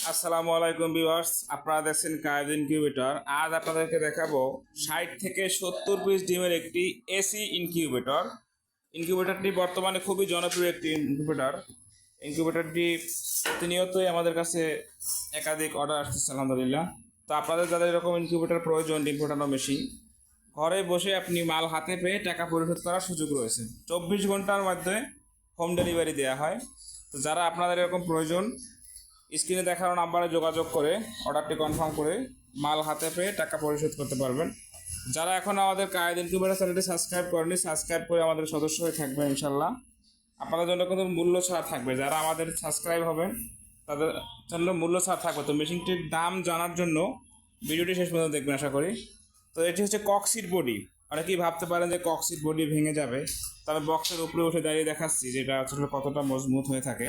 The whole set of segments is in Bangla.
আসসালামু আলাইকুম ভিউয়ার্স, আপনারা দেখছেন কায়েদ ইনকিউবেটর। আজ আপনাদেরকে দেখাবো 60 থেকে 70 পিস ডিমের একটি এসি ইনকিউবেটর। ইনকিউবেটরটি বর্তমানে খুবই জনপ্রিয় একটি ইনকিউবেটর। ইনকিউবেটরটি প্রতিনিয়তই আমাদের কাছে একাধিক অর্ডার আসতেছে আলহামদুলিল্লাহ। তো আপনাদের যাদের এরকম ইনকিউবেটর প্রয়োজন, ডিম ফোটানো মেশিন, ঘরে বসে আপনি মাল হাতে পেয়ে টাকা পরিশোধ করার সুযোগ রয়েছে। 24 ঘন্টার মধ্যে হোম ডেলিভারি দেওয়া হয়। তো যারা আপনাদের এরকম প্রয়োজন, স্ক্রিনে দেখানো নাম্বারে যোগাযোগ করে অর্ডারটি কনফার্ম করে মাল হাতে পেয়ে টাকা পরিশোধ করতে পারবেন। যারা এখন আমাদের কায়েদ ইনকিউবেটর চ্যানেলটি সাবস্ক্রাইব করেনি, সাবস্ক্রাইব করে আমাদের সদস্য হয়ে থাকবেন ইনশাল্লাহ। আপনাদের জন্য কিন্তু মূল্য ছাড় থাকবে। যারা আমাদের সাবস্ক্রাইব হবেন তাদের জন্য মূল্য ছাড় থাকবে। তো মেশিনটির দাম জানার জন্য ভিডিওটি শেষ পর্যন্ত দেখবেন আশা করি। তো এটি হচ্ছে ককসিট বডি। অনেকেই ভাবতে পারেন যে ককসিট বডি ভেঙে যাবে, তবে বক্সের উপরে উঠে দাঁড়িয়ে দেখাচ্ছি যেটা আসলে কতটা মজবুত হয়ে থাকে।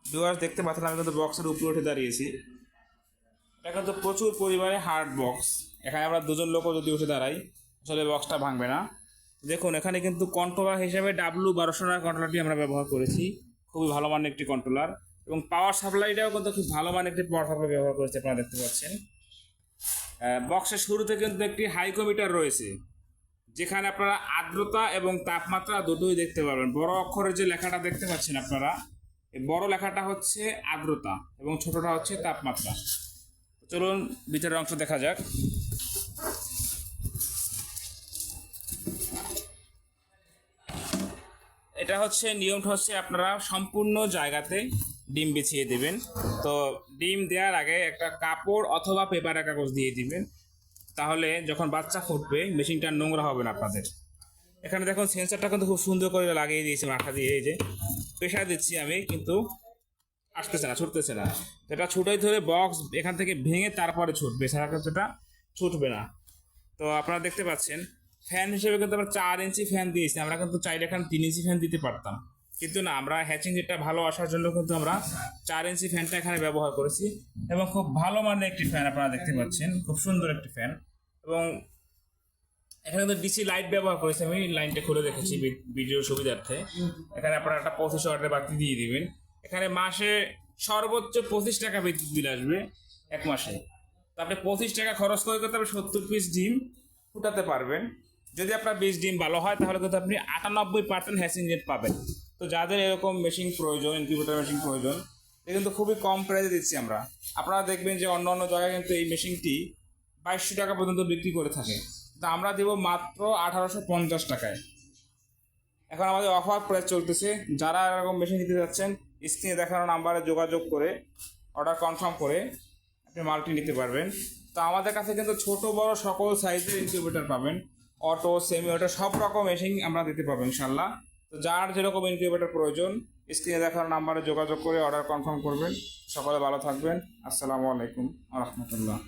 ভিউয়ার্স দেখতে পাচ্ছেন আমি কিন্তু বক্সের উপরে উঠে দাঁড়িয়েছি। এটা কিন্তু প্রচুর পরিমাণে হার্ড বক্স। এখানে আমরা দুজন লোকও যদি উঠে দাঁড়াই আসলে বক্সটা ভাঙবে না। দেখুন এখানে কিন্তু কন্ট্রোলার হিসেবে W1200 কন্ট্রোলারটি আমরা ব্যবহার করেছি। খুবই ভালো মানের একটি কন্ট্রোলার, এবং পাওয়ার সাপ্লাইটাও কিন্তু খুব ভালো মানের একটি পাওয়ার সাপ্লাই ব্যবহার করেছে। আপনারা দেখতে পাচ্ছেন বক্সের শুরুতে কিন্তু একটি হাইকোমিটার রয়েছে, যেখানে আপনারা আর্দ্রতা এবং তাপমাত্রা দুটোই দেখতে পারবেন। বড় অক্ষরের যে লেখাটা দেখতে পাচ্ছেন আপনারা, এই বড় লেখাটা হচ্ছে আর্দ্রতা এবং ছোটটা হচ্ছে তাপমাত্রা। চলুন ভিতরের অংশ দেখা যাক। এটা হচ্ছে নিয়মটা হচ্ছে আপনারা সম্পূর্ণ জায়গাতে ডিম বিছিয়ে দেবেন। তো ডিম দেওয়ার আগে একটা কাপড় অথবা পেপারের কাগজ দিয়ে দিবেন, তাহলে যখন বাচ্চা ফুটবে মেশিনটা নোংরা হবে না আপনাদের। এখানে দেখুন সেন্সারটা কিন্তু খুব সুন্দর করে লাগিয়ে দিয়েছি মাথা দিয়ে। এই যে প্রেশার দিচ্ছি আমি, কিন্তু আসতেছে না, ছুটতেছে না। এটা ছুটাই ধরে বক্স এখান থেকে ভেঙে তারপরে ছুটবে, সারা কিন্তু এটা ছুটবে না। তো আপনারা দেখতে পাচ্ছেন ফ্যান হিসেবে কিন্তু আমরা 4 ইঞ্চি ফ্যান দিয়েছি। আমরা কিন্তু চাইলে এখানে 3 ইঞ্চি ফ্যান দিতে পারতাম, কিন্তু না, আমরা হ্যাচিং রেটটা ভালো আসার জন্য কিন্তু আমরা 4 ইঞ্চি ফ্যানটা এখানে ব্যবহার করেছি, এবং খুব ভালো মানের একটি ফ্যান আপনারা দেখতে পাচ্ছেন, খুব সুন্দর একটি ফ্যান। এবং এখানে তো ডিসি লাইট ব্যবহার করেছি, আমি লাইনটা খুলে রেখেছি ভিডিওর সুবিধার্থে। এখানে আপনারা একটা 25 ওয়াটের বাতি দিয়ে দিবেন। এখানে মাসে সর্বোচ্চ 25 টাকা বিদ্যুৎ বিল আসবে এক মাসে। তো আপনি 25 টাকা খরচ করে করতে আপনি 70 পিস ডিম ফুটাতে পারবেন। যদি আপনার 20 ডিম ভালো হয় তাহলে কিন্তু আপনি 98% হ্যাচিং রেট পাবেন। তো যাদের এরকম মেশিন প্রয়োজন, ইনকিউবেটর মেশিন প্রয়োজন, এটা কিন্তু খুবই কম প্রাইসে দিচ্ছি আমরা। আপনারা দেখবেন যে অন্য অন্য জায়গায় কিন্তু এই মেশিনটি 2200 টাকা পর্যন্ত বিক্রি করে থাকে, তা আমরা দেবো মাত্র 1850 টাকায়। এখন আমাদের অফার প্রাইস চলতেছে। যারা এরকম মেশিন নিতে যাচ্ছেন স্ক্রিনে দেখানো নাম্বারে যোগাযোগ করে অর্ডার কনফার্ম করে আপনি মালটি নিতে পারবেন। তো আমাদের কাছে কিন্তু ছোট বড় সকল সাইজের ইনকিউবেটর পাবেন। অটো, সেমি অটো সব রকম মেশিন আমরা দিতে পারবো ইনশাল্লাহ। তো যার যেরকম ইনকিউবেটর প্রয়োজন স্ক্রিনে দেখানো নাম্বারে যোগাযোগ করে অর্ডার কনফার্ম করবেন। সকলে ভালো থাকবেন। আসসালামু আলাইকুম ওয়া রাহমাতুল্লাহ।